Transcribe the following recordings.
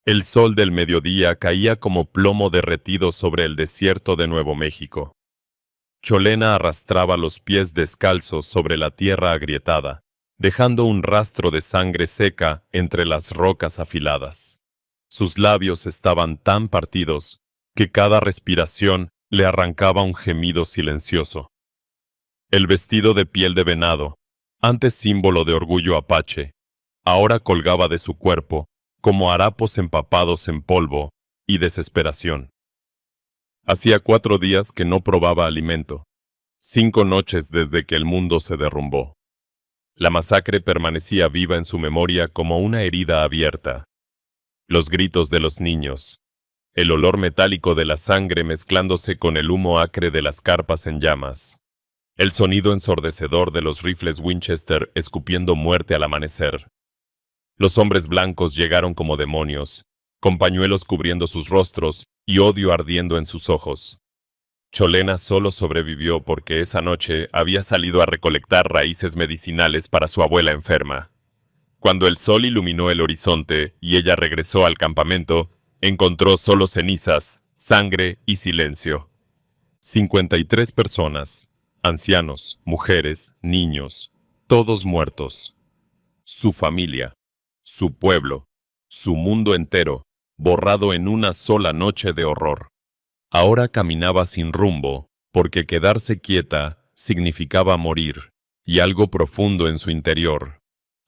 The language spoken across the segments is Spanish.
El sol del mediodía caía como plomo derretido sobre el desierto de Nuevo México. Cholena arrastraba los pies descalzos sobre la tierra agrietada, dejando un rastro de sangre seca entre las rocas afiladas. Sus labios estaban tan partidos que cada respiración le arrancaba un gemido silencioso. El vestido de piel de venado, antes símbolo de orgullo apache, ahora colgaba de su cuerpo como harapos empapados en polvo y desesperación. Hacía 4 días que no probaba alimento, 5 noches desde que el mundo se derrumbó. La masacre permanecía viva en su memoria como una herida abierta. Los gritos de los niños, el olor metálico de la sangre mezclándose con el humo acre de las carpas en llamas, el sonido ensordecedor de los rifles Winchester escupiendo muerte al amanecer. Los hombres blancos llegaron como demonios, con pañuelos cubriendo sus rostros y odio ardiendo en sus ojos. Cholena solo sobrevivió porque esa noche había salido a recolectar raíces medicinales para su abuela enferma. Cuando el sol iluminó el horizonte y ella regresó al campamento, encontró solo cenizas, sangre y silencio. 53 personas, ancianos, mujeres, niños, todos muertos. Su familia, su pueblo, su mundo entero, borrado en una sola noche de horror. Ahora caminaba sin rumbo, porque quedarse quieta significaba morir, y algo profundo en su interior,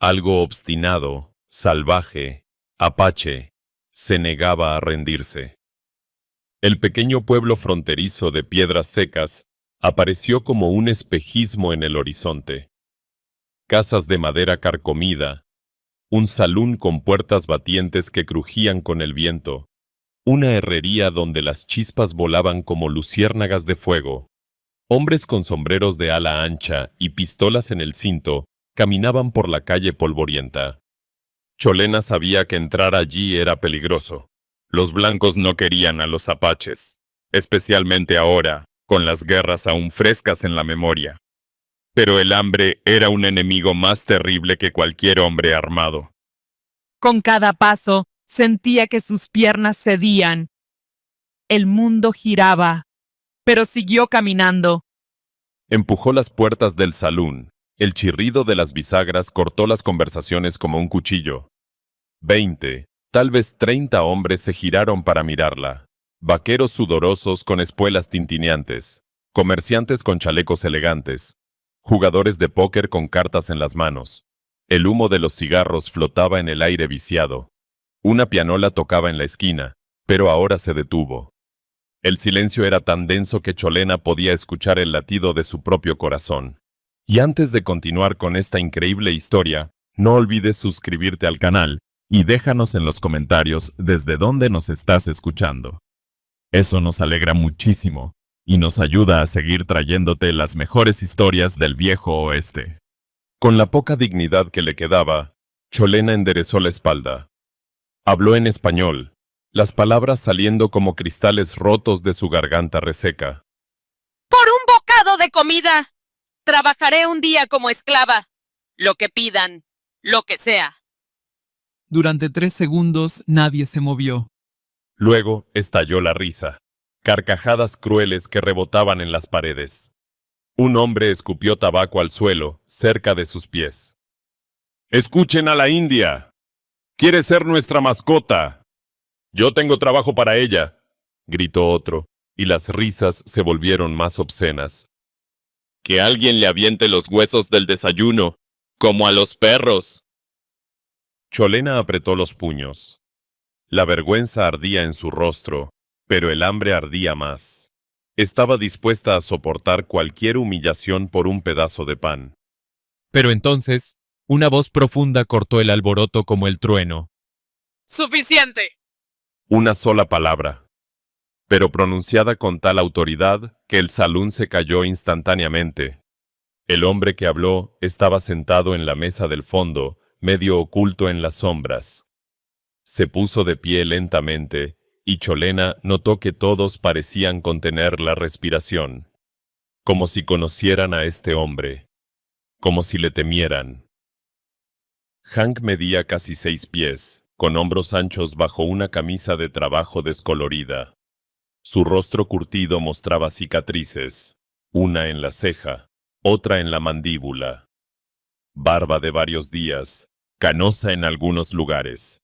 algo obstinado, salvaje, apache, se negaba a rendirse. El pequeño pueblo fronterizo de Piedras Secas apareció como un espejismo en el horizonte. Casas de madera carcomida, un salón con puertas batientes que crujían con el viento, una herrería donde las chispas volaban como luciérnagas de fuego. Hombres con sombreros de ala ancha y pistolas en el cinto caminaban por la calle polvorienta. Cholena sabía que entrar allí era peligroso. Los blancos no querían a los apaches, especialmente ahora, con las guerras aún frescas en la memoria. Pero el hambre era un enemigo más terrible que cualquier hombre armado. Con cada paso, sentía que sus piernas cedían. El mundo giraba, pero siguió caminando. Empujó las puertas del salón. El chirrido de las bisagras cortó las conversaciones como un cuchillo. 20, tal vez 30 hombres se giraron para mirarla. Vaqueros sudorosos con espuelas tintineantes, comerciantes con chalecos elegantes, jugadores de póker con cartas en las manos. El humo de los cigarros flotaba en el aire viciado. Una pianola tocaba en la esquina, pero ahora se detuvo. El silencio era tan denso que Cholena podía escuchar el latido de su propio corazón. Y antes de continuar con esta increíble historia, no olvides suscribirte al canal y déjanos en los comentarios desde dónde nos estás escuchando. Eso nos alegra muchísimo y nos ayuda a seguir trayéndote las mejores historias del viejo oeste. Con la poca dignidad que le quedaba, Cholena enderezó la espalda. Habló en español, las palabras saliendo como cristales rotos de su garganta reseca. Por un bocado de comida. Trabajaré un día como esclava. Lo que pidan, lo que sea. Durante 3 segundos nadie se movió. Luego estalló la risa, carcajadas crueles que rebotaban en las paredes. Un hombre escupió tabaco al suelo, cerca de sus pies. ¡Escuchen a la india! ¡Quiere ser nuestra mascota! Yo tengo trabajo para ella, gritó otro, y las risas se volvieron más obscenas. Que alguien le aviente los huesos del desayuno, como a los perros. Cholena apretó los puños. La vergüenza ardía en su rostro, pero el hambre ardía más. Estaba dispuesta a soportar cualquier humillación por un pedazo de pan. Pero entonces, una voz profunda cortó el alboroto como el trueno. ¡Suficiente! Una sola palabra, pero pronunciada con tal autoridad que el salón se cayó instantáneamente. El hombre que habló estaba sentado en la mesa del fondo, medio oculto en las sombras. Se puso de pie lentamente, y Cholena notó que todos parecían contener la respiración, como si conocieran a este hombre, como si le temieran. Hank medía casi 6 pies, con hombros anchos bajo una camisa de trabajo descolorida. Su rostro curtido mostraba cicatrices, una en la ceja, otra en la mandíbula. Barba de varios días, canosa en algunos lugares.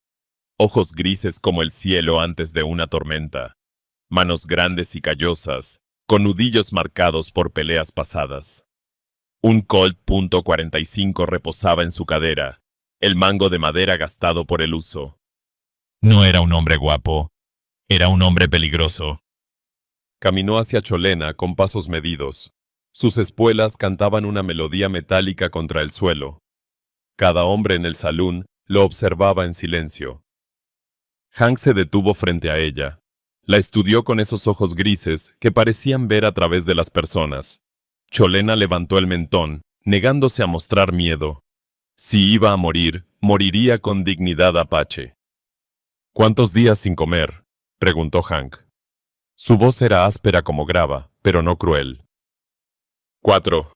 Ojos grises como el cielo antes de una tormenta. Manos grandes y callosas, con nudillos marcados por peleas pasadas. Un Colt .45 reposaba en su cadera, el mango de madera gastado por el uso. No era un hombre guapo, era un hombre peligroso. Caminó hacia Cholena con pasos medidos. Sus espuelas cantaban una melodía metálica contra el suelo. Cada hombre en el salón lo observaba en silencio. Hank se detuvo frente a ella. La estudió con esos ojos grises que parecían ver a través de las personas. Cholena levantó el mentón, negándose a mostrar miedo. Si iba a morir, moriría con dignidad apache. ¿Cuántos días sin comer?, preguntó Hank. Su voz era áspera como grava, pero no cruel. 4,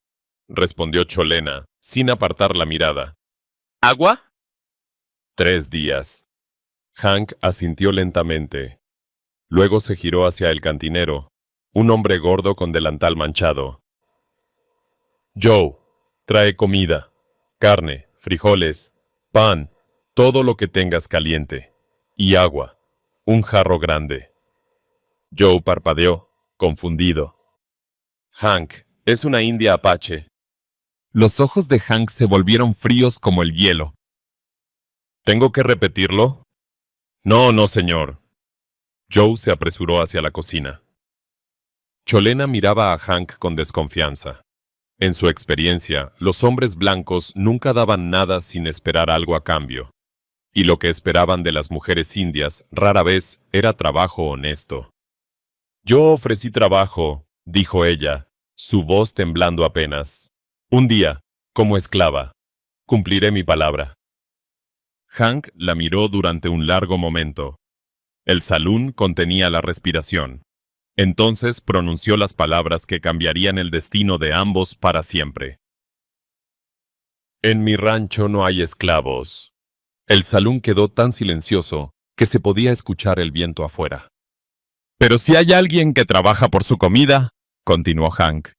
respondió Cholena, sin apartar la mirada. ¿Agua? 3 días. Hank asintió lentamente. Luego se giró hacia el cantinero, un hombre gordo con delantal manchado. Joe, trae comida, carne, frijoles, pan, todo lo que tengas caliente, y agua, un jarro grande. Joe parpadeó, confundido. Hank, es una india apache. Los ojos de Hank se volvieron fríos como el hielo. ¿Tengo que repetirlo? No, señor. Joe se apresuró hacia la cocina. Cholena miraba a Hank con desconfianza. En su experiencia, los hombres blancos nunca daban nada sin esperar algo a cambio. Y lo que esperaban de las mujeres indias rara vez era trabajo honesto. Yo ofrecí trabajo, dijo ella, su voz temblando apenas. Un día, como esclava. Cumpliré mi palabra. Hank la miró durante un largo momento. El salón contenía la respiración. Entonces pronunció las palabras que cambiarían el destino de ambos para siempre. En mi rancho no hay esclavos. El salón quedó tan silencioso que se podía escuchar el viento afuera. Pero si hay alguien que trabaja por su comida, continuó Hank,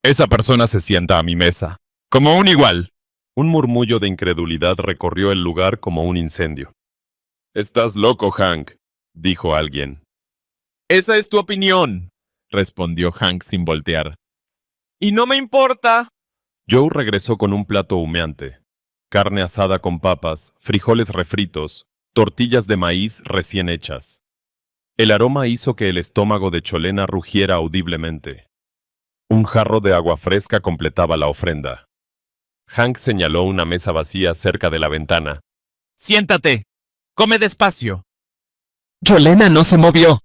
esa persona se sienta a mi mesa, como un igual. Un murmullo de incredulidad recorrió el lugar como un incendio. Estás loco, Hank, dijo alguien. Esa es tu opinión, respondió Hank sin voltear. Y no me importa. Joe regresó con un plato humeante. Carne asada con papas, frijoles refritos, tortillas de maíz recién hechas. El aroma hizo que el estómago de Cholena rugiera audiblemente. Un jarro de agua fresca completaba la ofrenda. Hank señaló una mesa vacía cerca de la ventana. Siéntate. Come despacio. Cholena no se movió.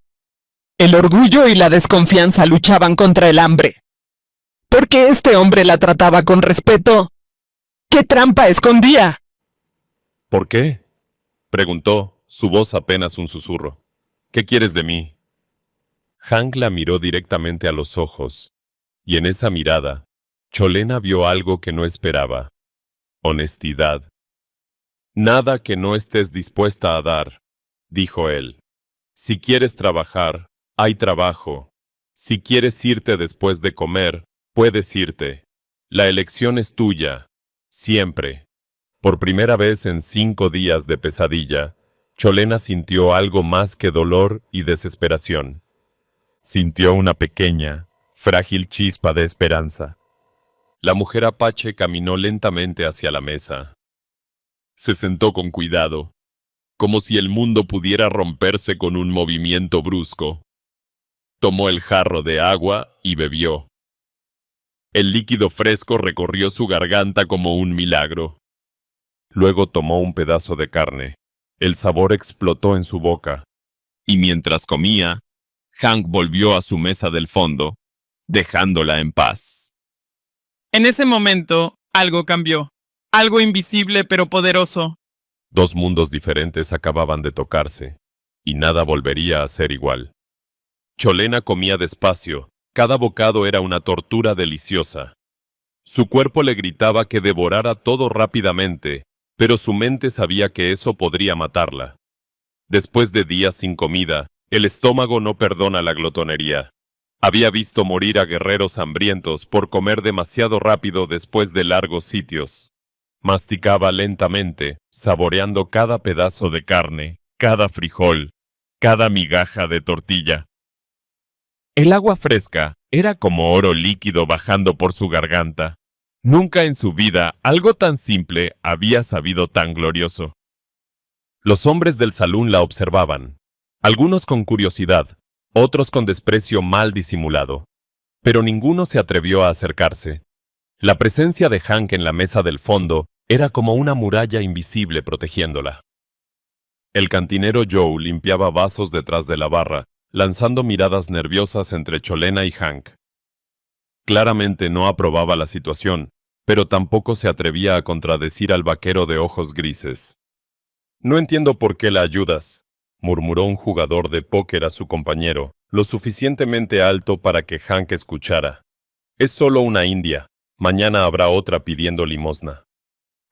El orgullo y la desconfianza luchaban contra el hambre. ¿Por qué este hombre la trataba con respeto? ¿Qué trampa escondía? ¿Por qué?, preguntó, su voz apenas un susurro. ¿Qué quieres de mí? Hank la miró directamente a los ojos, y en esa mirada, Cholena vio algo que no esperaba. Honestidad. Nada que no estés dispuesta a dar, dijo él. Si quieres trabajar, hay trabajo. Si quieres irte después de comer, puedes irte. La elección es tuya, siempre. Por primera vez en 5 días de pesadilla, Cholena sintió algo más que dolor y desesperación. Sintió una pequeña, frágil chispa de esperanza. La mujer apache caminó lentamente hacia la mesa. Se sentó con cuidado, como si el mundo pudiera romperse con un movimiento brusco. Tomó el jarro de agua y bebió. El líquido fresco recorrió su garganta como un milagro. Luego tomó un pedazo de carne. El sabor explotó en su boca. Y mientras comía, Hank volvió a su mesa del fondo, dejándola en paz. En ese momento, algo cambió. Algo invisible pero poderoso. 2 mundos diferentes acababan de tocarse, y nada volvería a ser igual. Cholena comía despacio, cada bocado era una tortura deliciosa. Su cuerpo le gritaba que devorara todo rápidamente, pero su mente sabía que eso podría matarla. Después de días sin comida, el estómago no perdona la glotonería. Había visto morir a guerreros hambrientos por comer demasiado rápido después de largos sitios. Masticaba lentamente, saboreando cada pedazo de carne, cada frijol, cada migaja de tortilla. El agua fresca era como oro líquido bajando por su garganta. Nunca en su vida algo tan simple había sabido tan glorioso. Los hombres del salón la observaban, algunos con curiosidad, otros con desprecio mal disimulado, pero ninguno se atrevió a acercarse. La presencia de Hank en la mesa del fondo era como una muralla invisible protegiéndola. El cantinero Joe limpiaba vasos detrás de la barra, lanzando miradas nerviosas entre Cholena y Hank. Claramente no aprobaba la situación, pero tampoco se atrevía a contradecir al vaquero de ojos grises. «No entiendo por qué la ayudas», murmuró un jugador de póker a su compañero, lo suficientemente alto para que Hank escuchara. «Es solo una india. Mañana habrá otra pidiendo limosna».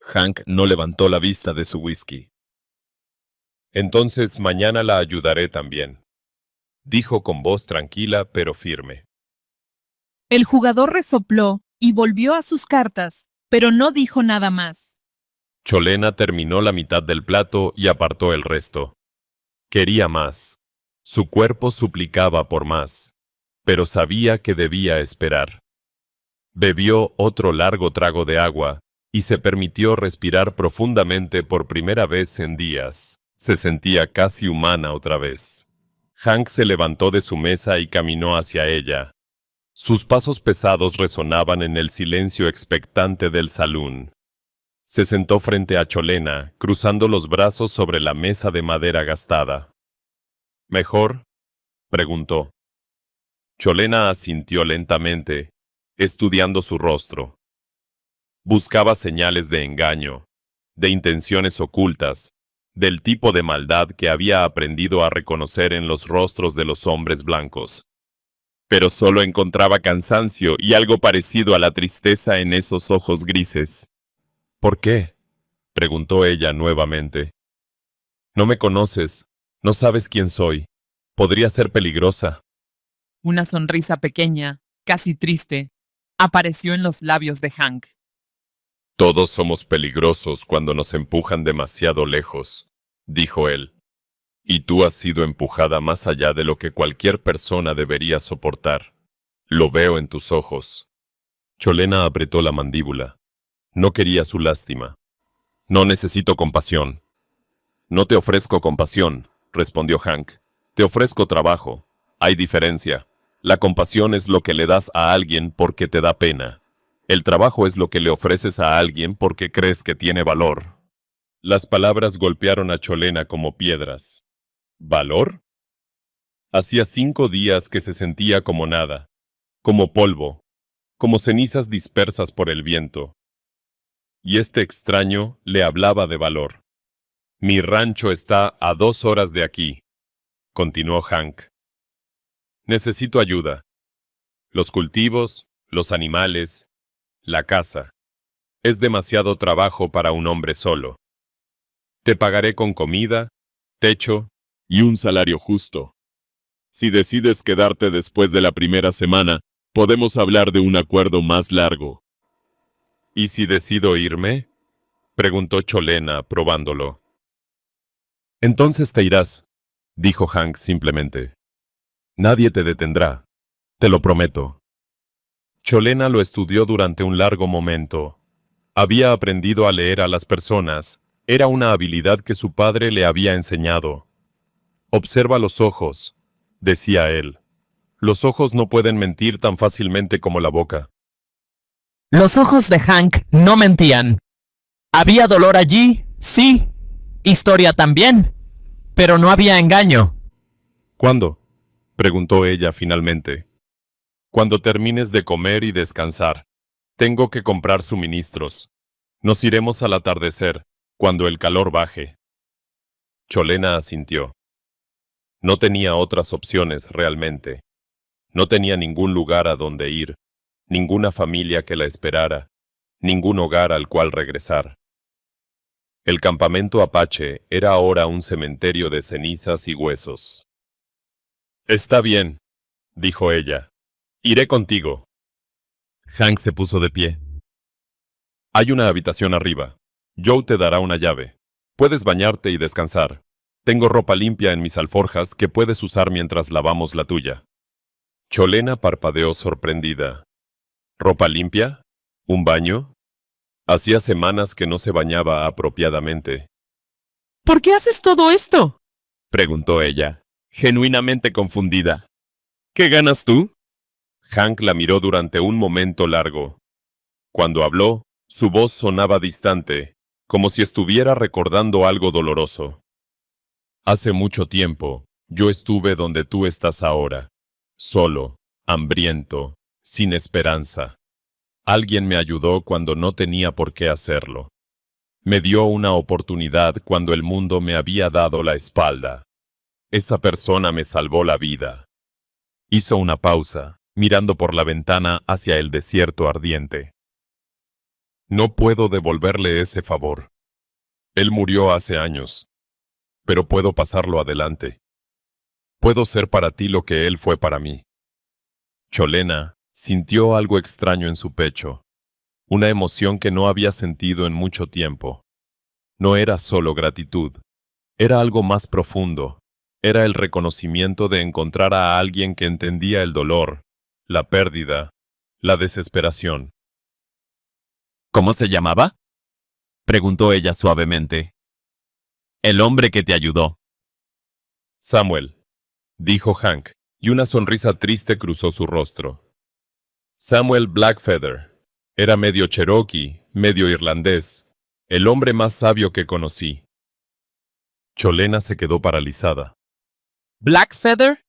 Hank no levantó la vista de su whisky. «Entonces mañana la ayudaré también», dijo con voz tranquila pero firme. El jugador resopló y volvió a sus cartas, pero no dijo nada más. Cholena terminó la mitad del plato y apartó el resto. Quería más. Su cuerpo suplicaba por más, pero sabía que debía esperar. Bebió otro largo trago de agua y se permitió respirar profundamente por primera vez en días. Se sentía casi humana otra vez. Hank se levantó de su mesa y caminó hacia ella. Sus pasos pesados resonaban en el silencio expectante del salón. Se sentó frente a Cholena, cruzando los brazos sobre la mesa de madera gastada. ¿Mejor?, preguntó. Cholena asintió lentamente, estudiando su rostro. Buscaba señales de engaño, de intenciones ocultas, del tipo de maldad que había aprendido a reconocer en los rostros de los hombres blancos. Pero solo encontraba cansancio y algo parecido a la tristeza en esos ojos grises. ¿Por qué?, preguntó ella nuevamente. No me conoces, no sabes quién soy. Podría ser peligrosa. Una sonrisa pequeña, casi triste, apareció en los labios de Hank. Todos somos peligrosos cuando nos empujan demasiado lejos, dijo él. Y tú has sido empujada más allá de lo que cualquier persona debería soportar. Lo veo en tus ojos. Cholena apretó la mandíbula. No quería su lástima. No necesito compasión. No te ofrezco compasión, respondió Hank. Te ofrezco trabajo. Hay diferencia. La compasión es lo que le das a alguien porque te da pena. El trabajo es lo que le ofreces a alguien porque crees que tiene valor. Las palabras golpearon a Cholena como piedras. ¿Valor? Hacía 5 días que se sentía como nada, como polvo, como cenizas dispersas por el viento. Y este extraño le hablaba de valor. Mi rancho está a 2 horas de aquí, continuó Hank. Necesito ayuda. Los cultivos, los animales, la casa. Es demasiado trabajo para un hombre solo. Te pagaré con comida, techo y un salario justo. Si decides quedarte después de la primera semana, podemos hablar de un acuerdo más largo. ¿Y si decido irme?, preguntó Cholena, probándolo. Entonces te irás, dijo Hank simplemente. Nadie te detendrá, te lo prometo. Cholena lo estudió durante un largo momento. Había aprendido a leer a las personas. Era una habilidad que su padre le había enseñado. Observa los ojos, decía él. Los ojos no pueden mentir tan fácilmente como la boca. Los ojos de Hank no mentían. Había dolor allí, sí. Historia también. Pero no había engaño. ¿Cuándo?, preguntó ella finalmente. Cuando termines de comer y descansar. Tengo que comprar suministros. Nos iremos al atardecer, cuando el calor baje. Cholena asintió. No tenía otras opciones realmente. No tenía ningún lugar a donde ir, ninguna familia que la esperara, ningún hogar al cual regresar. El campamento apache era ahora un cementerio de cenizas y huesos. Está bien, dijo ella. Iré contigo. Hank se puso de pie. Hay una habitación arriba. Joe te dará una llave. Puedes bañarte y descansar. Tengo ropa limpia en mis alforjas que puedes usar mientras lavamos la tuya. Cholena parpadeó sorprendida. ¿Ropa limpia? ¿Un baño? Hacía semanas que no se bañaba apropiadamente. ¿Por qué haces todo esto? Preguntó ella, genuinamente confundida. ¿Qué ganas tú? Hank la miró durante un momento largo. Cuando habló, su voz sonaba distante, como si estuviera recordando algo doloroso. Hace mucho tiempo, yo estuve donde tú estás ahora, solo, hambriento, sin esperanza. Alguien me ayudó cuando no tenía por qué hacerlo. Me dio una oportunidad cuando el mundo me había dado la espalda. Esa persona me salvó la vida. Hizo una pausa, mirando por la ventana hacia el desierto ardiente. No puedo devolverle ese favor. Él murió hace años, pero puedo pasarlo adelante. Puedo ser para ti lo que él fue para mí. Cholena sintió algo extraño en su pecho, una emoción que no había sentido en mucho tiempo. No era solo gratitud, era algo más profundo. Era el reconocimiento de encontrar a alguien que entendía el dolor, la pérdida, la desesperación. ¿Cómo se llamaba? Preguntó ella suavemente. El hombre que te ayudó. Samuel, dijo Hank, y una sonrisa triste cruzó su rostro. Samuel Blackfeather. Era medio cherokee, medio irlandés, el hombre más sabio que conocí. Cholena se quedó paralizada. ¿Blackfeather?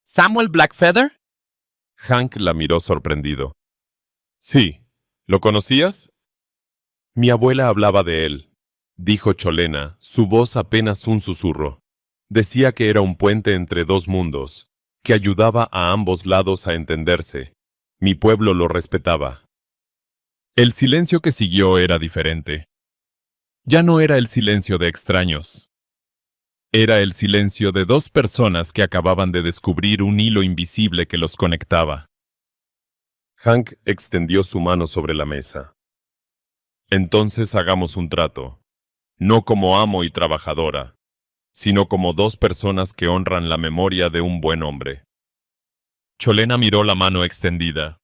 ¿Samuel Blackfeather? Hank la miró sorprendido. Sí, ¿lo conocías? Mi abuela hablaba de él, dijo Cholena, su voz apenas un susurro. Decía que era un puente entre dos mundos, que ayudaba a ambos lados a entenderse. Mi pueblo lo respetaba. El silencio que siguió era diferente. Ya no era el silencio de extraños. Era el silencio de dos personas que acababan de descubrir un hilo invisible que los conectaba. Hank extendió su mano sobre la mesa. Entonces hagamos un trato, no como amo y trabajadora, sino como dos personas que honran la memoria de un buen hombre. Cholena miró la mano extendida.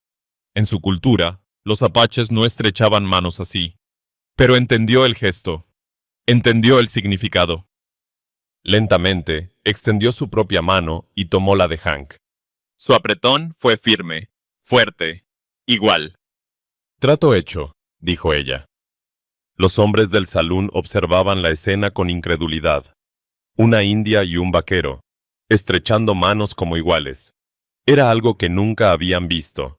En su cultura, los apaches no estrechaban manos así, pero entendió el gesto, entendió el significado. Lentamente, extendió su propia mano y tomó la de Hank. Su apretón fue firme, fuerte, igual. Trato hecho, dijo ella. Los hombres del salón observaban la escena con incredulidad. Una india y un vaquero, estrechando manos como iguales. Era algo que nunca habían visto.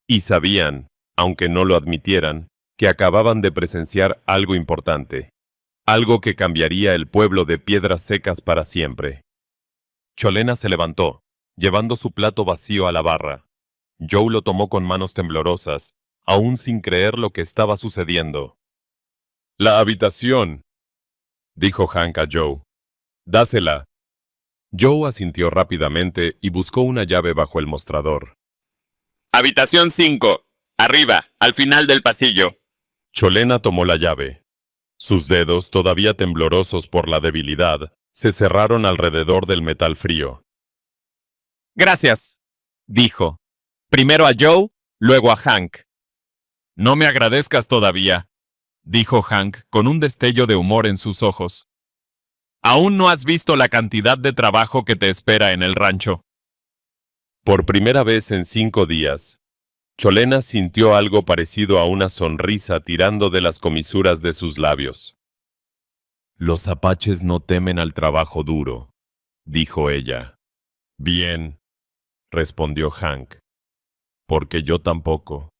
Y sabían, aunque no lo admitieran, que acababan de presenciar algo importante. Algo que cambiaría el pueblo de Piedras Secas para siempre. Cholena se levantó, llevando su plato vacío a la barra. Joe lo tomó con manos temblorosas, aún sin creer lo que estaba sucediendo. «La habitación», dijo Hank a Joe. «Dásela». Joe asintió rápidamente y buscó una llave bajo el mostrador. Habitación 5. Arriba, al final del pasillo. Cholena tomó la llave. Sus dedos, todavía temblorosos por la debilidad, se cerraron alrededor del metal frío. Gracias, dijo. Primero a Joe, luego a Hank. No me agradezcas todavía, dijo Hank con un destello de humor en sus ojos. Aún no has visto la cantidad de trabajo que te espera en el rancho. Por primera vez en 5 días, Cholena sintió algo parecido a una sonrisa tirando de las comisuras de sus labios. Los apaches no temen al trabajo duro, dijo ella. Bien, respondió Hank. Porque yo tampoco.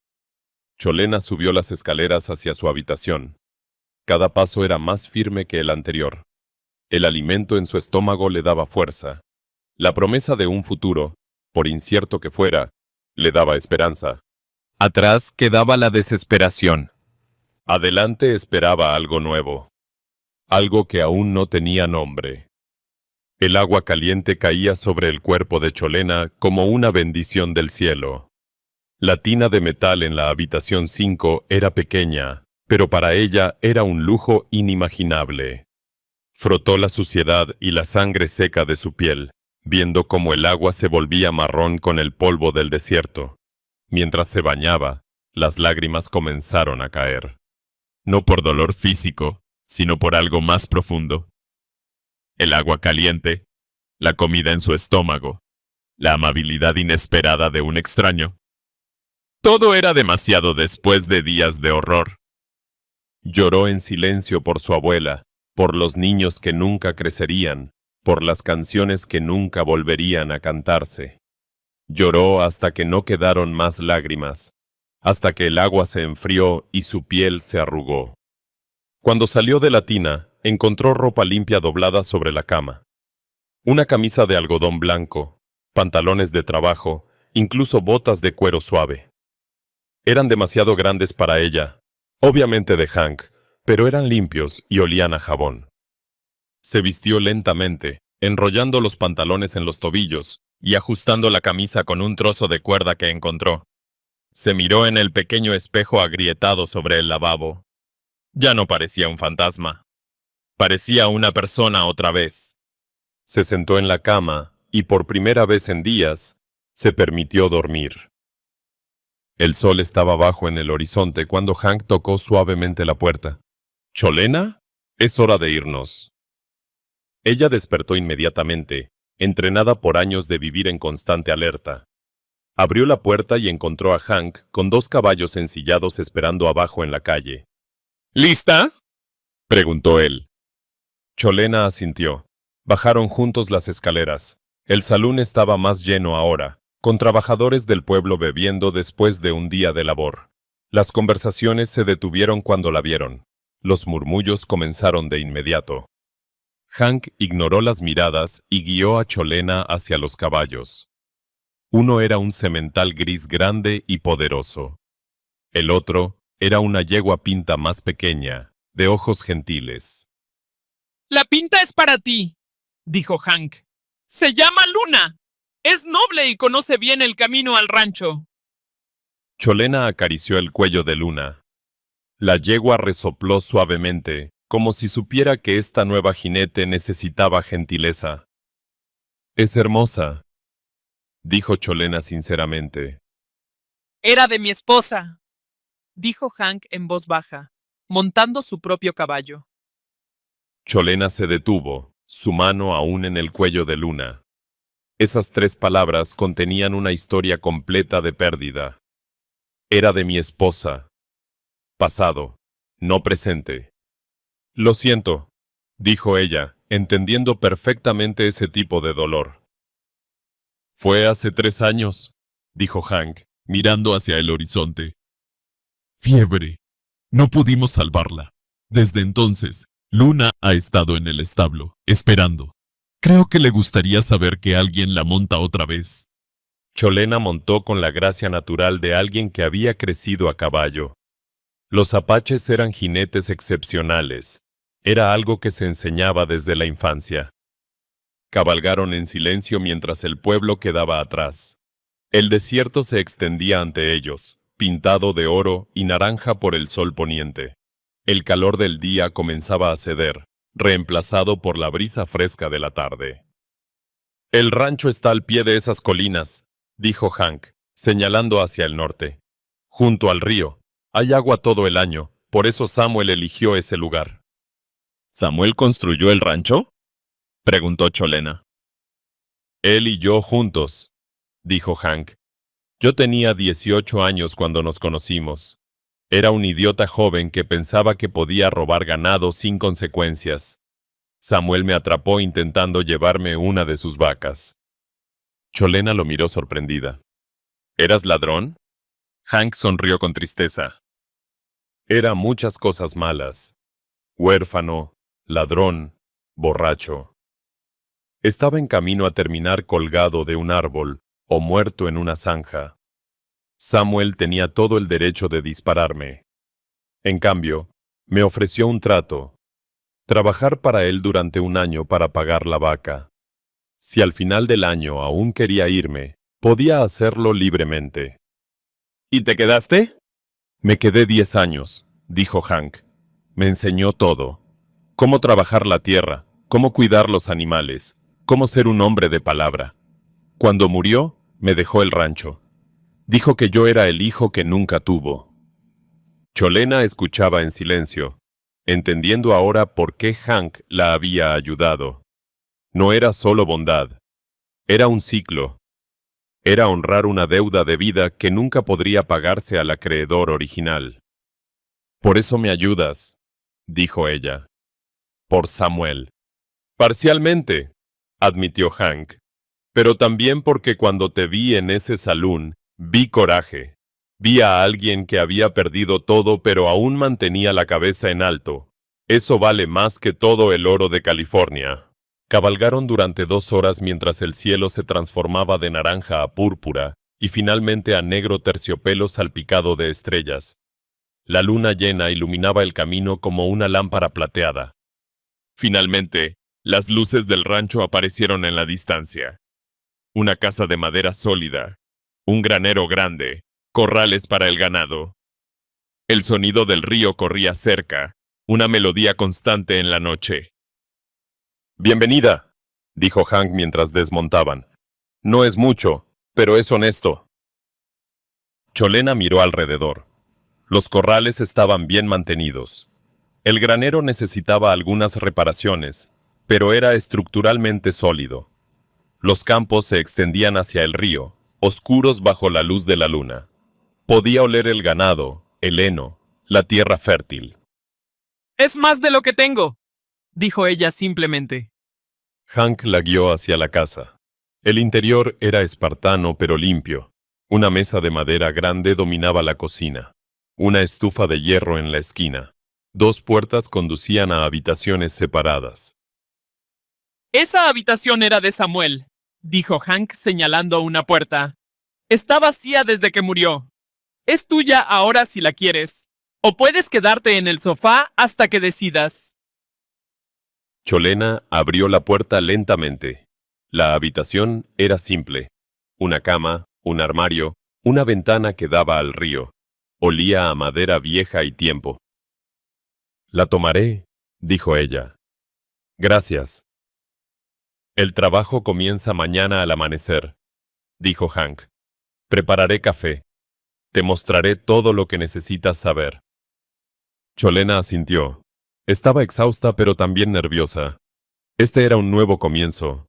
Cholena subió las escaleras hacia su habitación. Cada paso era más firme que el anterior. El alimento en su estómago le daba fuerza. La promesa de un futuro, por incierto que fuera, le daba esperanza. Atrás quedaba la desesperación. Adelante esperaba algo nuevo. algo que aún no tenía nombre. El agua caliente caía sobre el cuerpo de Cholena como una bendición del cielo. La tina de metal en la habitación 5 era pequeña, pero para ella era un lujo inimaginable. Frotó la suciedad y la sangre seca de su piel, viendo cómo el agua se volvía marrón con el polvo del desierto. Mientras se bañaba, las lágrimas comenzaron a caer. No por dolor físico, sino por algo más profundo. El agua caliente, la comida en su estómago, la amabilidad inesperada de un extraño. Todo era demasiado después de días de horror. Lloró en silencio por su abuela, por los niños que nunca crecerían, por las canciones que nunca volverían a cantarse. Lloró hasta que no quedaron más lágrimas, hasta que el agua se enfrió y su piel se arrugó. Cuando salió de la tina, encontró ropa limpia doblada sobre la cama. Una camisa de algodón blanco, pantalones de trabajo, incluso botas de cuero suave. Eran demasiado grandes para ella, obviamente de Hank, pero eran limpios y olían a jabón. Se vistió lentamente, enrollando los pantalones en los tobillos y ajustando la camisa con un trozo de cuerda que encontró. Se miró en el pequeño espejo agrietado sobre el lavabo. Ya no parecía un fantasma. Parecía una persona otra vez. Se sentó en la cama y por primera vez en días se permitió dormir. El sol estaba bajo en el horizonte cuando Hank tocó suavemente la puerta. «¿Cholena? Es hora de irnos». Ella despertó inmediatamente, entrenada por años de vivir en constante alerta. Abrió la puerta y encontró a Hank con 2 caballos ensillados esperando abajo en la calle. «¿Lista?», preguntó él. Cholena asintió. Bajaron juntos las escaleras. El salón estaba más lleno ahora, con trabajadores del pueblo bebiendo después de un día de labor. Las conversaciones se detuvieron cuando la vieron. Los murmullos comenzaron de inmediato. Hank ignoró las miradas y guió a Cholena hacia los caballos. Uno era un semental gris grande y poderoso. El otro era una yegua pinta más pequeña, de ojos gentiles. La pinta es para ti, dijo Hank. Se llama Luna. Es noble y conoce bien el camino al rancho. Cholena acarició el cuello de Luna. La yegua resopló suavemente, como si supiera que esta nueva jinete necesitaba gentileza. «Es hermosa», dijo Cholena sinceramente. Era de mi esposa, dijo Hank en voz baja, montando su propio caballo. Cholena se detuvo, su mano aún en el cuello de Luna. Esas 3 palabras contenían una historia completa de pérdida. Era de mi esposa. Pasado, no presente. «Lo siento», dijo ella, entendiendo perfectamente ese tipo de dolor. «Fue hace 3 años», dijo Hank, mirando hacia el horizonte. «Fiebre. No pudimos salvarla. Desde entonces, Luna ha estado en el establo, esperando. Creo que le gustaría saber que alguien la monta otra vez». Cholena montó con la gracia natural de alguien que había crecido a caballo. Los apaches eran jinetes excepcionales. Era algo que se enseñaba desde la infancia. Cabalgaron en silencio mientras el pueblo quedaba atrás. El desierto se extendía ante ellos, pintado de oro y naranja por el sol poniente. El calor del día comenzaba a ceder, reemplazado por la brisa fresca de la tarde. «El rancho está al pie de esas colinas», dijo Hank, señalando hacia el norte. «Junto al río. Hay agua todo el año, por eso Samuel eligió ese lugar». «¿Samuel construyó el rancho?», preguntó Cholena. «Él y yo juntos», dijo Hank. «Yo tenía 18 años cuando nos conocimos. Era un idiota joven que pensaba que podía robar ganado sin consecuencias. Samuel me atrapó intentando llevarme una de sus vacas». Cholena lo miró sorprendida. «¿Eras ladrón?». Hank sonrió con tristeza. «Era muchas cosas malas. Huérfano, ladrón, borracho. Estaba en camino a terminar colgado de un árbol o muerto en una zanja. Samuel tenía todo el derecho de dispararme. En cambio, me ofreció un trato. Trabajar para él durante un año para pagar la vaca. Si al final del año aún quería irme, podía hacerlo libremente. ¿Y te quedaste? Me quedé 10 años, dijo Hank. Me enseñó todo. Cómo trabajar la tierra, cómo cuidar los animales, cómo ser un hombre de palabra. Cuando murió, me dejó el rancho. Dijo que yo era el hijo que nunca tuvo. Cholena escuchaba en silencio, entendiendo ahora por qué Hank la había ayudado. No era solo bondad, era un ciclo. Era honrar una deuda de vida que nunca podría pagarse al acreedor original. Por eso me ayudas, dijo ella. Por Samuel. Parcialmente, admitió Hank, pero también porque cuando te vi en ese salón, vi coraje. Vi a alguien que había perdido todo pero aún mantenía la cabeza en alto. Eso vale más que todo el oro de California. Cabalgaron durante 2 horas mientras el cielo se transformaba de naranja a púrpura y finalmente a negro terciopelo salpicado de estrellas. La luna llena iluminaba el camino como una lámpara plateada. Finalmente, las luces del rancho aparecieron en la distancia. Una casa de madera sólida, un granero grande, corrales para el ganado. El sonido del río corría cerca, una melodía constante en la noche. Bienvenida, dijo Hank mientras desmontaban. No es mucho, pero es honesto. Cholena miró alrededor. Los corrales estaban bien mantenidos. El granero necesitaba algunas reparaciones, pero era estructuralmente sólido. Los campos se extendían hacia el río, oscuros bajo la luz de la luna. Podía oler el ganado, el heno, la tierra fértil. Es más de lo que tengo, dijo ella simplemente. Hank la guió hacia la casa. El interior era espartano pero limpio. Una mesa de madera grande dominaba la cocina. Una estufa de hierro en la esquina. 2 puertas conducían a habitaciones separadas. Esa habitación era de Samuel, dijo Hank señalando una puerta. Está vacía desde que murió. Es tuya ahora si la quieres, o puedes quedarte en el sofá hasta que decidas. Cholena abrió la puerta lentamente. La habitación era simple. Una cama, un armario, una ventana que daba al río. Olía a madera vieja y tiempo. La tomaré, dijo ella. Gracias. El trabajo comienza mañana al amanecer, dijo Hank. Prepararé café. Te mostraré todo lo que necesitas saber. Cholena asintió. Estaba exhausta pero también nerviosa. Este era un nuevo comienzo.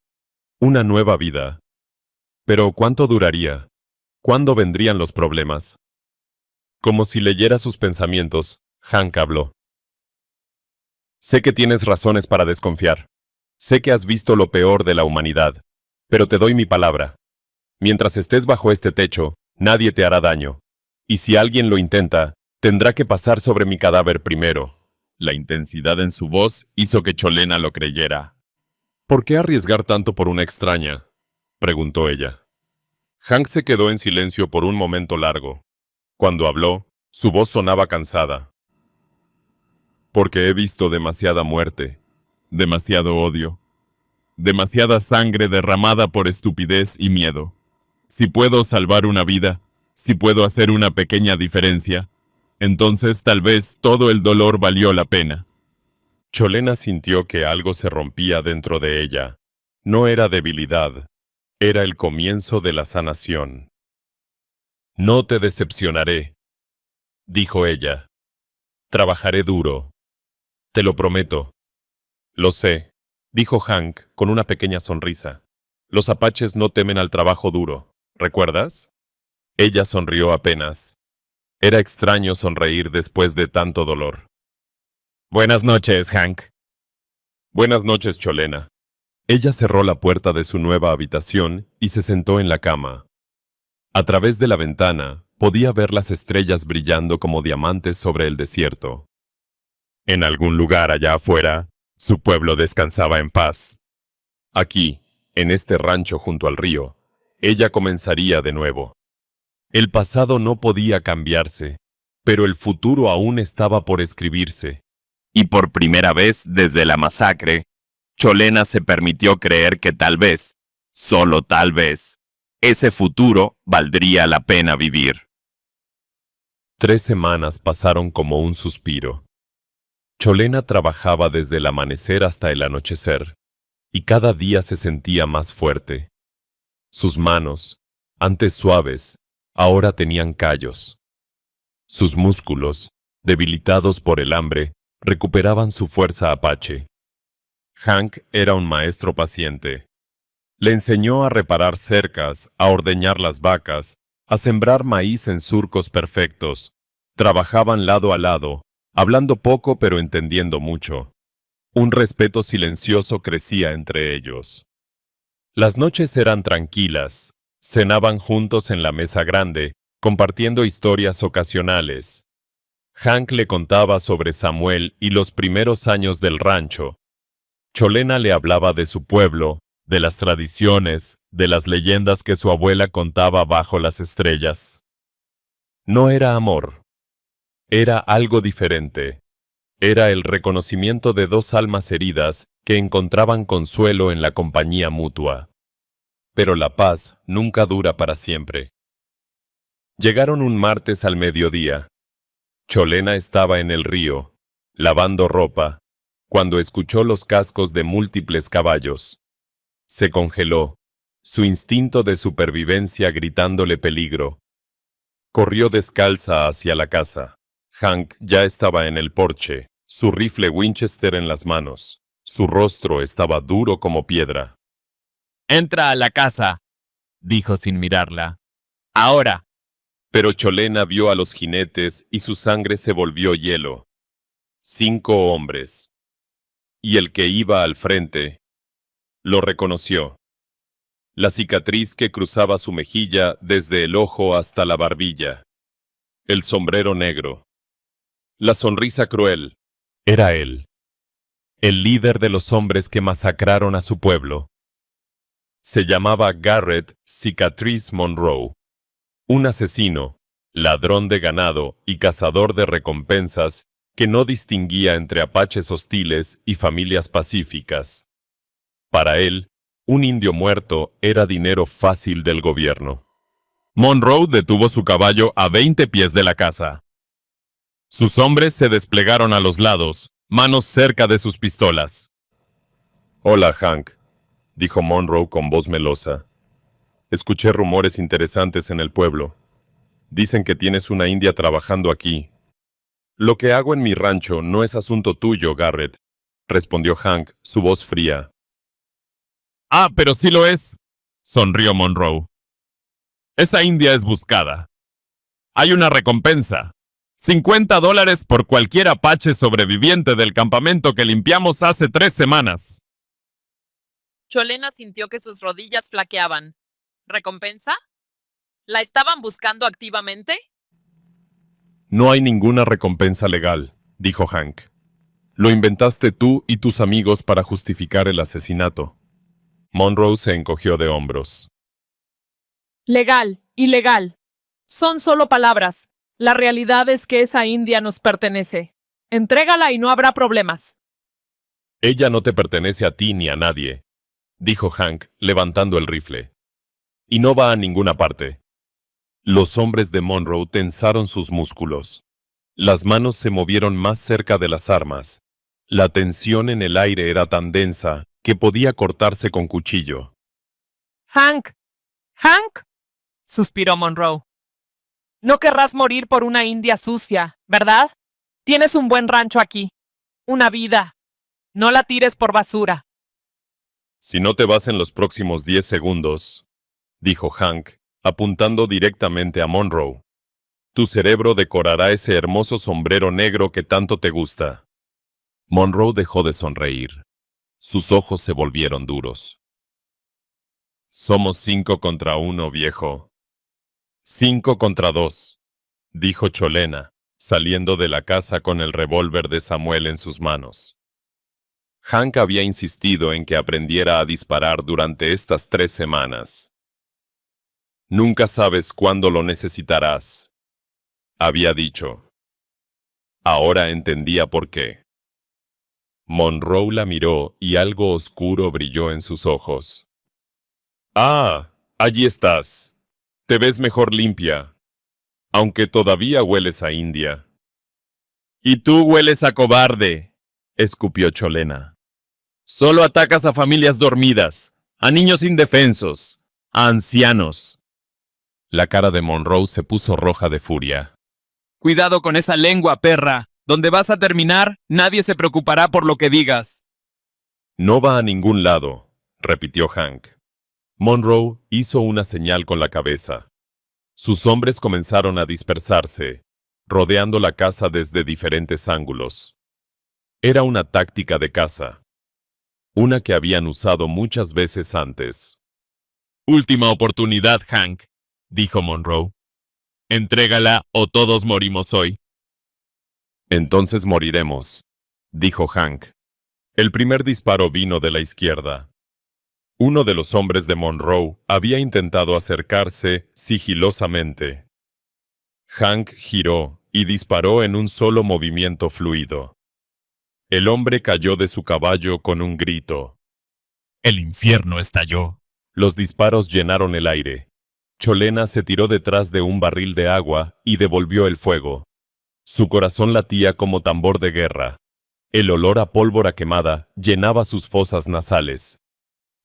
Una nueva vida. Pero ¿cuánto duraría? ¿Cuándo vendrían los problemas? Como si leyera sus pensamientos, Hank habló. Sé que tienes razones para desconfiar. Sé que has visto lo peor de la humanidad. Pero te doy mi palabra. Mientras estés bajo este techo, nadie te hará daño. Y si alguien lo intenta, tendrá que pasar sobre mi cadáver primero. La intensidad en su voz hizo que Cholena lo creyera. ¿Por qué arriesgar tanto por una extraña?, preguntó ella. Hank se quedó en silencio por un momento largo. Cuando habló, su voz sonaba cansada. Porque he visto demasiada muerte, demasiado odio, demasiada sangre derramada por estupidez y miedo. Si puedo salvar una vida, si puedo hacer una pequeña diferencia, entonces tal vez todo el dolor valió la pena. Cholena sintió que algo se rompía dentro de ella. No era debilidad, era el comienzo de la sanación. No te decepcionaré, dijo ella. Trabajaré duro. Te lo prometo. Lo sé, dijo Hank con una pequeña sonrisa. Los apaches no temen al trabajo duro, ¿recuerdas? Ella sonrió apenas. Era extraño sonreír después de tanto dolor. Buenas noches, Hank. Buenas noches, Cholena. Ella cerró la puerta de su nueva habitación y se sentó en la cama. A través de la ventana podía ver las estrellas brillando como diamantes sobre el desierto. En algún lugar allá afuera, su pueblo descansaba en paz. Aquí, en este rancho junto al río, ella comenzaría de nuevo. El pasado no podía cambiarse, pero el futuro aún estaba por escribirse. Y por primera vez desde la masacre, Cholena se permitió creer que tal vez, solo tal vez, ese futuro valdría la pena vivir. 3 semanas pasaron como un suspiro. Cholena trabajaba desde el amanecer hasta el anochecer, y cada día se sentía más fuerte. Sus manos, antes suaves, ahora tenían callos. Sus músculos, debilitados por el hambre, recuperaban su fuerza apache. Hank era un maestro paciente. Le enseñó a reparar cercas, a ordeñar las vacas, a sembrar maíz en surcos perfectos. Trabajaban lado a lado, hablando poco pero entendiendo mucho. Un respeto silencioso crecía entre ellos. Las noches eran tranquilas. Cenaban juntos en la mesa grande, compartiendo historias ocasionales. Hank le contaba sobre Samuel y los primeros años del rancho. Cholena le hablaba de su pueblo, de las tradiciones, de las leyendas que su abuela contaba bajo las estrellas. No era amor. Era algo diferente. Era el reconocimiento de 2 almas heridas que encontraban consuelo en la compañía mutua. Pero la paz nunca dura para siempre. Llegaron un martes al mediodía. Cholena estaba en el río, lavando ropa, cuando escuchó los cascos de múltiples caballos. Se congeló, su instinto de supervivencia gritándole peligro. Corrió descalza hacia la casa. Hank ya estaba en el porche, su rifle Winchester en las manos. Su rostro estaba duro como piedra. Entra a la casa, dijo sin mirarla. Ahora. Pero Cholena vio a los jinetes y su sangre se volvió hielo. 5 hombres. Y el que iba al frente lo reconoció. La cicatriz que cruzaba su mejilla desde el ojo hasta la barbilla. El sombrero negro. La sonrisa cruel. Era él. El líder de los hombres que masacraron a su pueblo. Se llamaba Garrett Cicatriz Monroe. Un asesino, ladrón de ganado y cazador de recompensas que no distinguía entre apaches hostiles y familias pacíficas. Para él, un indio muerto era dinero fácil del gobierno. Monroe detuvo su caballo a 20 pies de la casa. Sus hombres se desplegaron a los lados, manos cerca de sus pistolas. «Hola, Hank», dijo Monroe con voz melosa. «Escuché rumores interesantes en el pueblo. Dicen que tienes una india trabajando aquí». «Lo que hago en mi rancho no es asunto tuyo, Garrett», respondió Hank, su voz fría. Ah, pero sí lo es, sonrió Monroe. Esa india es buscada. Hay una recompensa. $50 por cualquier apache sobreviviente del campamento que limpiamos hace 3 semanas. Cholena sintió que sus rodillas flaqueaban. ¿Recompensa? ¿La estaban buscando activamente? «No hay ninguna recompensa legal», dijo Hank. «Lo inventaste tú y tus amigos para justificar el asesinato». Monroe se encogió de hombros. Legal, ilegal. Son solo palabras. La realidad es que esa india nos pertenece. Entrégala y no habrá problemas. «Ella no te pertenece a ti ni a nadie», dijo Hank, levantando el rifle. «Y no va a ninguna parte». Los hombres de Monroe tensaron sus músculos. Las manos se movieron más cerca de las armas. La tensión en el aire era tan densa que podía cortarse con cuchillo. Hank, Hank, suspiró Monroe. No querrás morir por una india sucia, ¿verdad? Tienes un buen rancho aquí. Una vida. No la tires por basura. «Si no te vas en los próximos 10 segundos», dijo Hank, apuntando directamente a Monroe, «tu cerebro decorará ese hermoso sombrero negro que tanto te gusta». Monroe dejó de sonreír. Sus ojos se volvieron duros. «Somos 5 contra 1, viejo». «5 contra 2», dijo Cholena, saliendo de la casa con el revólver de Samuel en sus manos. Hank había insistido en que aprendiera a disparar durante estas 3 semanas. «Nunca sabes cuándo lo necesitarás», había dicho. Ahora entendía por qué. Monroe la miró y algo oscuro brilló en sus ojos. Ah, allí estás. Te ves mejor limpia, aunque todavía hueles a India. Y tú hueles a cobarde, escupió Cholena. Solo atacas a familias dormidas, a niños indefensos, a ancianos. La cara de Monroe se puso roja de furia. Cuidado con esa lengua, perra. Donde vas a terminar, nadie se preocupará por lo que digas. No va a ningún lado, repitió Hank. Monroe hizo una señal con la cabeza. Sus hombres comenzaron a dispersarse, rodeando la casa desde diferentes ángulos. Era una táctica de caza, una que habían usado muchas veces antes. Última oportunidad, Hank, dijo Monroe. Entrégala o todos morimos hoy. Entonces moriremos, dijo Hank. El primer disparo vino de la izquierda. Uno de los hombres de Monroe había intentado acercarse sigilosamente. Hank giró y disparó en un solo movimiento fluido. El hombre cayó de su caballo con un grito. El infierno estalló. Los disparos llenaron el aire. Cholena se tiró detrás de un barril de agua y devolvió el fuego. Su corazón latía como tambor de guerra. El olor a pólvora quemada llenaba sus fosas nasales.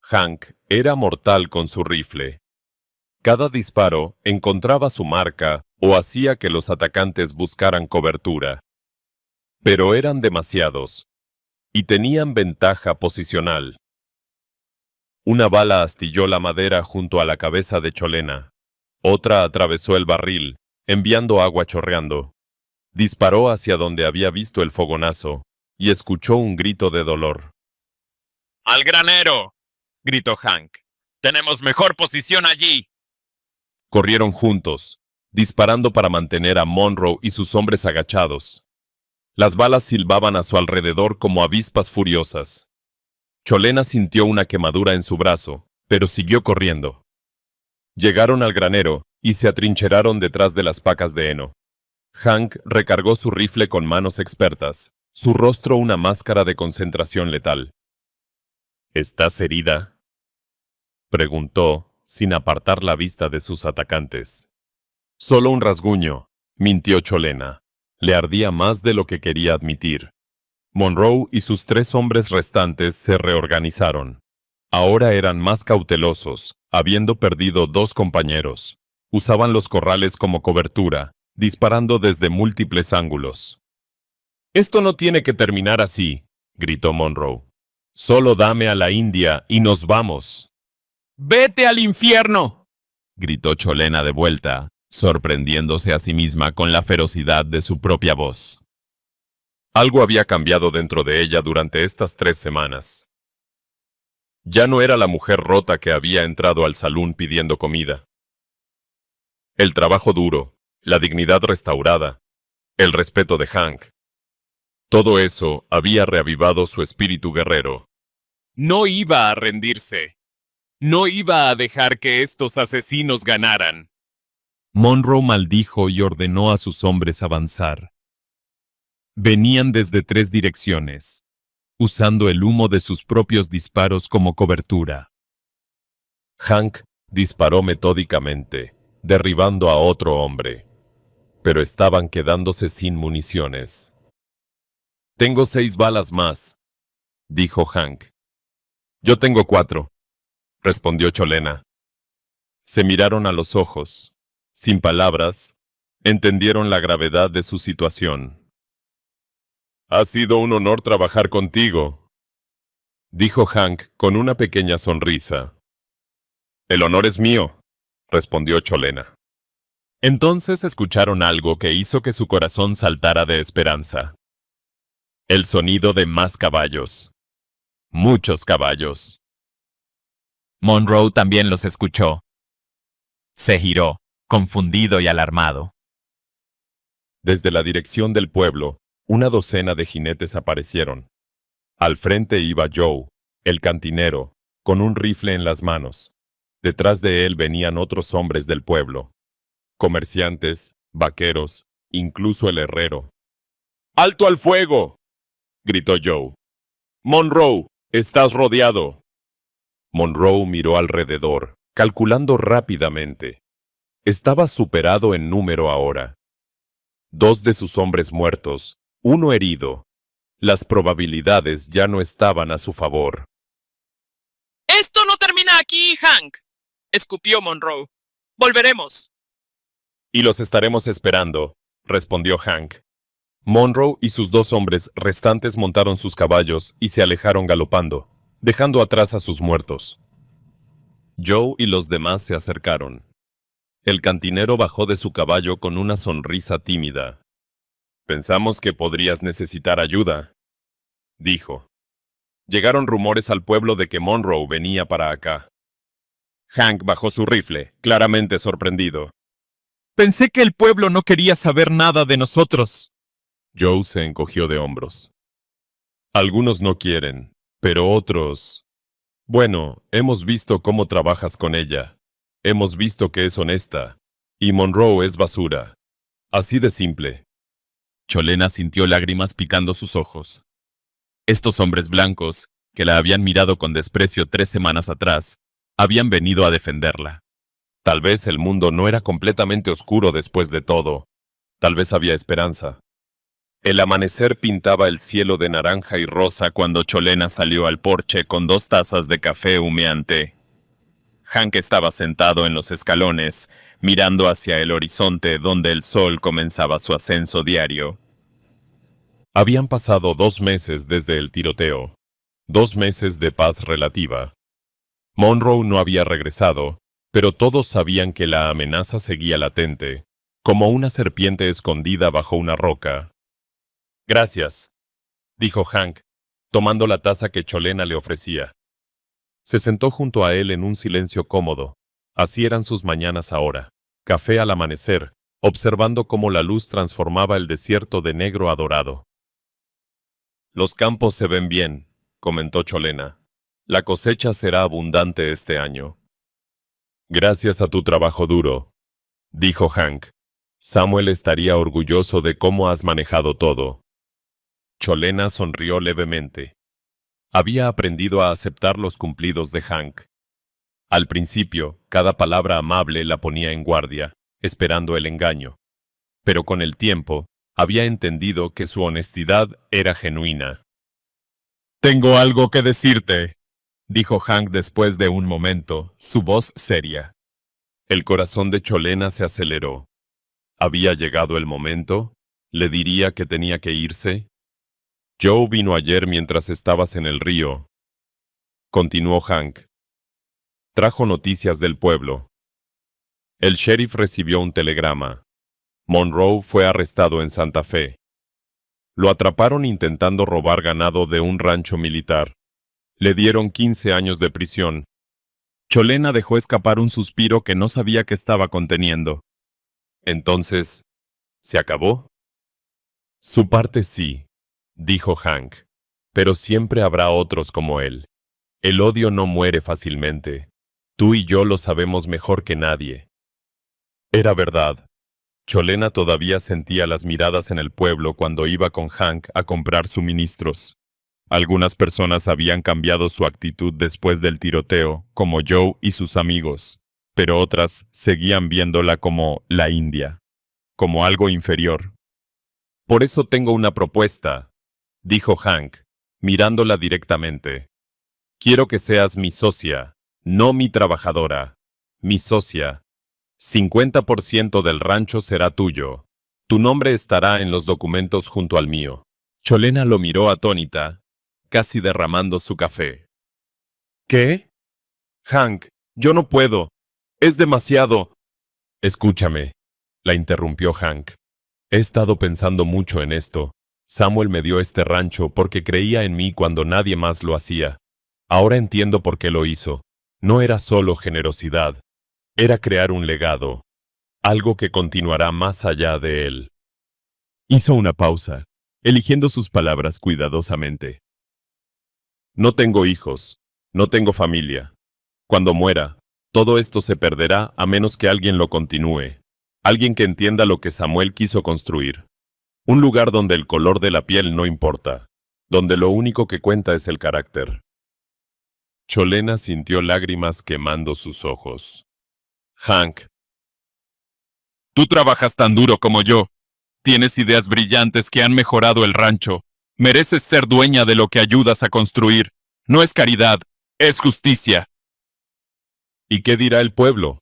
Hank era mortal con su rifle. Cada disparo encontraba su marca o hacía que los atacantes buscaran cobertura. Pero eran demasiados, y tenían ventaja posicional. Una bala astilló la madera junto a la cabeza de Cholena. Otra atravesó el barril, enviando agua chorreando. Disparó hacia donde había visto el fogonazo, y escuchó un grito de dolor. ¡Al granero!, gritó Hank. ¡Tenemos mejor posición allí! Corrieron juntos, disparando para mantener a Monroe y sus hombres agachados. Las balas silbaban a su alrededor como avispas furiosas. Cholena sintió una quemadura en su brazo, pero siguió corriendo. Llegaron al granero y se atrincheraron detrás de las pacas de heno. Hank recargó su rifle con manos expertas, su rostro una máscara de concentración letal. ¿Estás herida?, preguntó, sin apartar la vista de sus atacantes. Solo un rasguño, mintió Cholena. Le ardía más de lo que quería admitir. Monroe y sus 3 hombres restantes se reorganizaron. Ahora eran más cautelosos, habiendo perdido 2 compañeros. Usaban los corrales como cobertura, disparando desde múltiples ángulos. «Esto no tiene que terminar así», gritó Monroe. «Solo dame a la India y nos vamos». ¡Vete al infierno!, gritó Cholena de vuelta, sorprendiéndose a sí misma con la ferocidad de su propia voz. Algo había cambiado dentro de ella durante estas 3 semanas. Ya no era la mujer rota que había entrado al salón pidiendo comida. El trabajo duro, la dignidad restaurada, el respeto de Hank. Todo eso había reavivado su espíritu guerrero. No iba a rendirse. No iba a dejar que estos asesinos ganaran. Monroe maldijo y ordenó a sus hombres avanzar. Venían desde 3 direcciones, usando el humo de sus propios disparos como cobertura. Hank disparó metódicamente, derribando a otro hombre, pero estaban quedándose sin municiones. «Tengo 6 balas más», dijo Hank. «Yo tengo 4», respondió Cholena. Se miraron a los ojos. Sin palabras, entendieron la gravedad de su situación. «Ha sido un honor trabajar contigo», dijo Hank con una pequeña sonrisa. «El honor es mío», respondió Cholena. Entonces escucharon algo que hizo que su corazón saltara de esperanza. El sonido de más caballos. Muchos caballos. Monroe también los escuchó. Se giró, confundido y alarmado. Desde la dirección del pueblo, una docena de jinetes aparecieron. Al frente iba Joe, el cantinero, con un rifle en las manos. Detrás de él venían otros hombres del pueblo. Comerciantes, vaqueros, incluso el herrero. «¡Alto al fuego!», gritó Joe. Monroe, estás rodeado. Monroe miró alrededor, calculando rápidamente. Estaba superado en número ahora. 2 de sus hombres muertos, 1 herido. Las probabilidades ya no estaban a su favor. Esto no termina aquí, Hank, escupió Monroe. Volveremos. Y los estaremos esperando, respondió Hank. Monroe y sus 2 hombres restantes montaron sus caballos y se alejaron galopando, dejando atrás a sus muertos. Joe y los demás se acercaron. El cantinero bajó de su caballo con una sonrisa tímida. Pensamos que podrías necesitar ayuda, dijo. Llegaron rumores al pueblo de que Monroe venía para acá. Hank bajó su rifle, claramente sorprendido. Pensé que el pueblo no quería saber nada de nosotros. Joe se encogió de hombros. Algunos no quieren, pero otros... Bueno, hemos visto cómo trabajas con ella. Hemos visto que es honesta. Y Monroe es basura. Así de simple. Cholena sintió lágrimas picando sus ojos. Estos hombres blancos, que la habían mirado con desprecio 3 semanas atrás, habían venido a defenderla. Tal vez el mundo no era completamente oscuro después de todo. Tal vez había esperanza. El amanecer pintaba el cielo de naranja y rosa cuando Cholena salió al porche con 2 tazas de café humeante. Hank estaba sentado en los escalones, mirando hacia el horizonte donde el sol comenzaba su ascenso diario. Habían pasado 2 meses desde el tiroteo, 2 meses de paz relativa. Monroe no había regresado, pero todos sabían que la amenaza seguía latente, como una serpiente escondida bajo una roca. Gracias, dijo Hank, tomando la taza que Cholena le ofrecía. Se sentó junto a él en un silencio cómodo. Así eran sus mañanas ahora, café al amanecer, observando cómo la luz transformaba el desierto de negro a dorado. Los campos se ven bien, comentó Cholena. La cosecha será abundante este año. Gracias a tu trabajo duro, dijo Hank. Samuel estaría orgulloso de cómo has manejado todo. Cholena sonrió levemente. Había aprendido a aceptar los cumplidos de Hank. Al principio, cada palabra amable la ponía en guardia, esperando el engaño. Pero con el tiempo, había entendido que su honestidad era genuina. Tengo algo que decirte, dijo Hank después de un momento, su voz seria. El corazón de Cholena se aceleró. ¿Había llegado el momento? ¿Le diría que tenía que irse? Joe vino ayer mientras estabas en el río. Continuó Hank. Trajo noticias del pueblo. El sheriff recibió un telegrama. Monroe fue arrestado en Santa Fe. Lo atraparon intentando robar ganado de un rancho militar. Le dieron 15 años de prisión. Cholena dejó escapar un suspiro que no sabía que estaba conteniendo. Entonces, ¿se acabó? Su parte sí, dijo Hank, pero siempre habrá otros como él. El odio no muere fácilmente. Tú y yo lo sabemos mejor que nadie. Era verdad. Cholena todavía sentía las miradas en el pueblo cuando iba con Hank a comprar suministros. Algunas personas habían cambiado su actitud después del tiroteo, como Joe y sus amigos, pero otras seguían viéndola como la India, como algo inferior. Por eso tengo una propuesta, dijo Hank, mirándola directamente. Quiero que seas mi socia, no mi trabajadora, mi socia. 50% del rancho será tuyo. Tu nombre estará en los documentos junto al mío. Cholena lo miró atónita, casi derramando su café. ¿Qué? Hank, yo no puedo. Es demasiado. Escúchame, la interrumpió Hank. He estado pensando mucho en esto. Samuel me dio este rancho porque creía en mí cuando nadie más lo hacía. Ahora entiendo por qué lo hizo. No era solo generosidad. Era crear un legado. Algo que continuará más allá de él. Hizo una pausa, eligiendo sus palabras cuidadosamente. No tengo hijos. No tengo familia. Cuando muera, todo esto se perderá a menos que alguien lo continúe. Alguien que entienda lo que Samuel quiso construir. Un lugar donde el color de la piel no importa. donde lo único que cuenta es el carácter. Cholena sintió lágrimas quemando sus ojos. Hank, Tú trabajas tan duro como yo. Tienes ideas brillantes que han mejorado el rancho. Mereces ser dueña de lo que ayudas a construir. No es caridad, es justicia. ¿y qué dirá el pueblo?,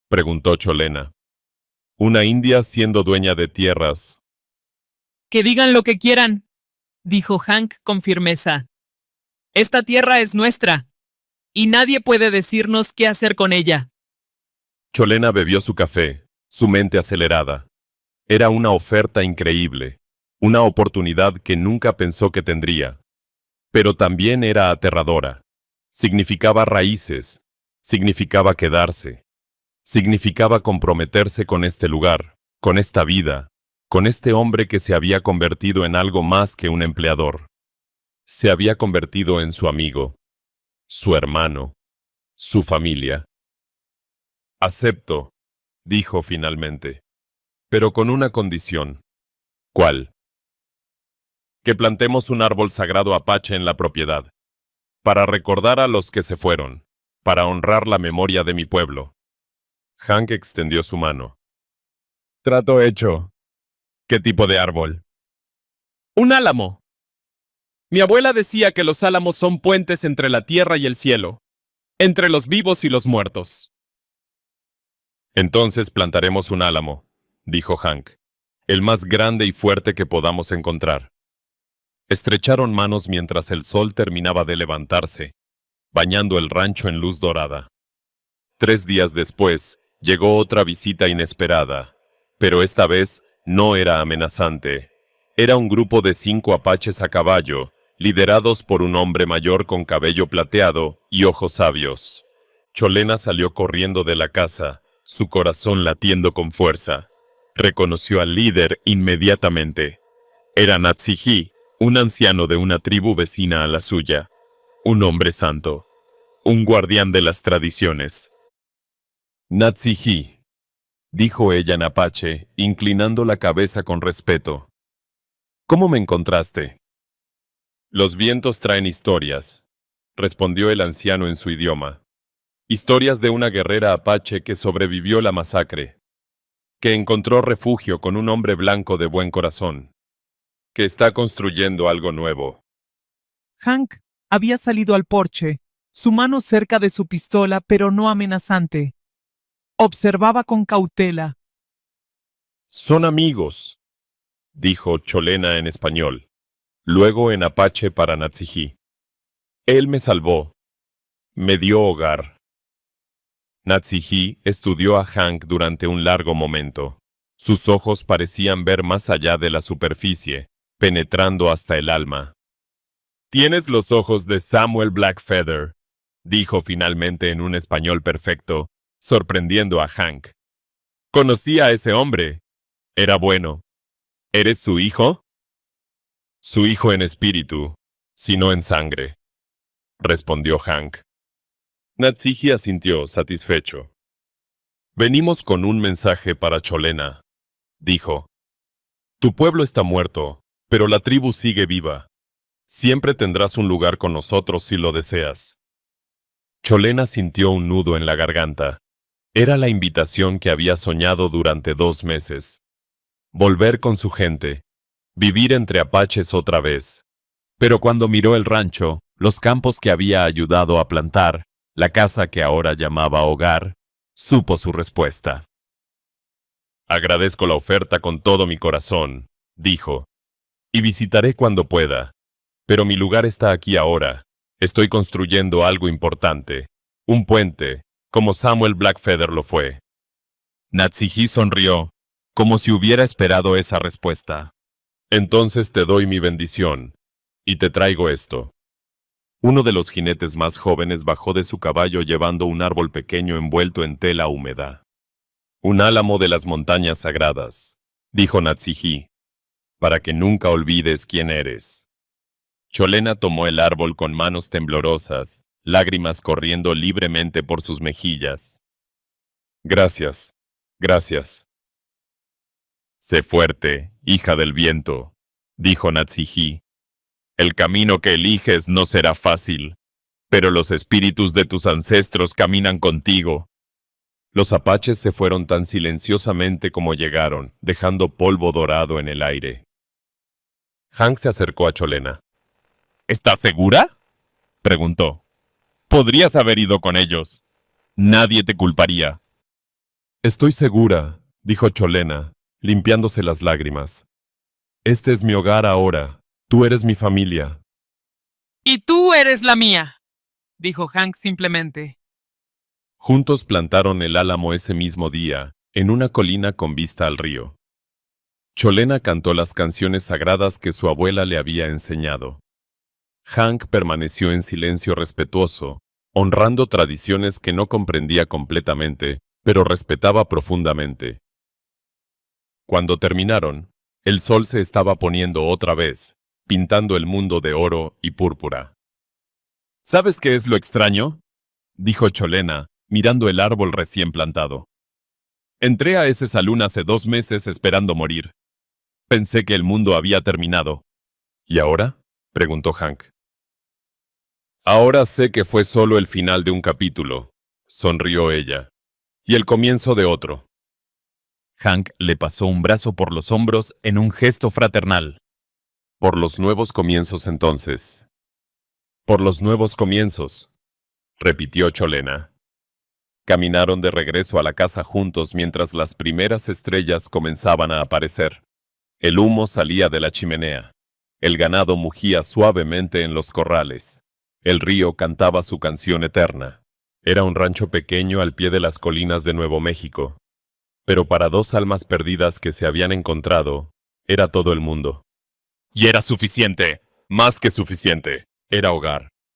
preguntó Cholena. Una india siendo dueña de tierras. Que digan lo que quieran, dijo Hank con firmeza. Esta tierra es nuestra, y nadie puede decirnos qué hacer con ella. Cholena bebió su café, su mente acelerada. Era una oferta increíble, una oportunidad que nunca pensó que tendría. Pero también era aterradora. Significaba raíces, significaba quedarse, significaba comprometerse con este lugar, con esta vida, con este hombre que se había convertido en algo más que un empleador. Se había convertido en su amigo, su hermano, su familia. Acepto, dijo finalmente, pero con una condición. ¿Cuál? Que plantemos un árbol sagrado apache en la propiedad, para recordar a los que se fueron, para honrar la memoria de mi pueblo. Hank extendió su mano. Trato hecho. ¿Qué tipo de árbol? Un álamo. Mi abuela decía que los álamos son puentes entre la tierra y el cielo, entre los vivos y los muertos. Entonces plantaremos un álamo, dijo Hank, el más grande y fuerte que podamos encontrar. Estrecharon manos mientras el sol terminaba de levantarse, bañando el rancho en luz dorada. 3 días después, llegó otra visita inesperada, pero esta vez no era amenazante. Era un grupo de 5 apaches a caballo, liderados por un hombre mayor con cabello plateado y ojos sabios. Cholena salió corriendo de la casa, su corazón latiendo con fuerza. Reconoció al líder inmediatamente. Era Natsihi, un anciano de una tribu vecina a la suya. Un hombre santo. Un guardián de las tradiciones. Natsihi, dijo ella en apache, inclinando la cabeza con respeto. ¿Cómo me encontraste? Los vientos traen historias, respondió el anciano en su idioma. Historias de una guerrera apache que sobrevivió la masacre, que encontró refugio con un hombre blanco de buen corazón, que está construyendo algo nuevo. Hank había salido al porche, su mano cerca de su pistola, pero no amenazante. Observaba con cautela. Son amigos, dijo Cholena en español, luego en apache para Natsihi. Él me salvó, me dio hogar. Natsihi estudió a Hank durante un largo momento. Sus ojos parecían ver más allá de la superficie, penetrando hasta el alma. Tienes los ojos de Samuel Blackfeather, dijo finalmente en un español perfecto, sorprendiendo a Hank. Conocí a ese hombre. Era bueno. ¿Eres su hijo? Su hijo en espíritu, si no en sangre, respondió Hank. Natsihi asintió, satisfecho. Venimos con un mensaje para Cholena, dijo. Tu pueblo está muerto, pero la tribu sigue viva. Siempre tendrás un lugar con nosotros si lo deseas. Cholena sintió un nudo en la garganta. Era la invitación que había soñado durante 2 meses. Volver con su gente, vivir entre apaches otra vez. Pero cuando miró el rancho, los campos que había ayudado a plantar, la casa que ahora llamaba hogar, supo su respuesta. Agradezco la oferta con todo mi corazón, dijo, y visitaré cuando pueda. Pero mi lugar está aquí ahora. Estoy construyendo algo importante, un puente, como Samuel Blackfeather lo fue. Natsihi sonrió, como si hubiera esperado esa respuesta. Entonces te doy mi bendición, y te traigo esto. Uno de los jinetes más jóvenes bajó de su caballo llevando un árbol pequeño envuelto en tela húmeda. Un álamo de las montañas sagradas, dijo Natsihi, para que nunca olvides quién eres. Cholena tomó el árbol con manos temblorosas, lágrimas corriendo libremente por sus mejillas. Gracias, gracias. Sé fuerte, hija del viento, dijo Natsihi. El camino que eliges no será fácil, pero los espíritus de tus ancestros caminan contigo. Los apaches se fueron tan silenciosamente como llegaron, dejando polvo dorado en el aire. Hank se acercó a Cholena. ¿Estás segura?, preguntó. Podrías haber ido con ellos. Nadie te culparía. Estoy segura, dijo Cholena, limpiándose las lágrimas. Este es mi hogar ahora. Tú eres mi familia. Y tú eres la mía, dijo Hank simplemente. Juntos plantaron el álamo ese mismo día, en una colina con vista al río. Cholena cantó las canciones sagradas que su abuela le había enseñado. Hank permaneció en silencio respetuoso, honrando tradiciones que no comprendía completamente, pero respetaba profundamente. Cuando terminaron, el sol se estaba poniendo otra vez, pintando el mundo de oro y púrpura. ¿Sabes qué es lo extraño?, dijo Cholena, mirando el árbol recién plantado. Entré a ese salón hace 2 meses esperando morir. Pensé que el mundo había terminado. ¿Y ahora?, preguntó Hank. Ahora sé que fue solo el final de un capítulo, sonrió ella, y el comienzo de otro. Hank le pasó un brazo por los hombros en un gesto fraternal. Por los nuevos comienzos entonces. Por los nuevos comienzos, repitió Cholena. Caminaron de regreso a la casa juntos mientras las primeras estrellas comenzaban a aparecer. El humo salía de la chimenea. El ganado mugía suavemente en los corrales. El río cantaba su canción eterna. Era un rancho pequeño al pie de las colinas de Nuevo México. Pero para 2 almas perdidas que se habían encontrado, era todo el mundo. Y era suficiente, más que suficiente. Era hogar.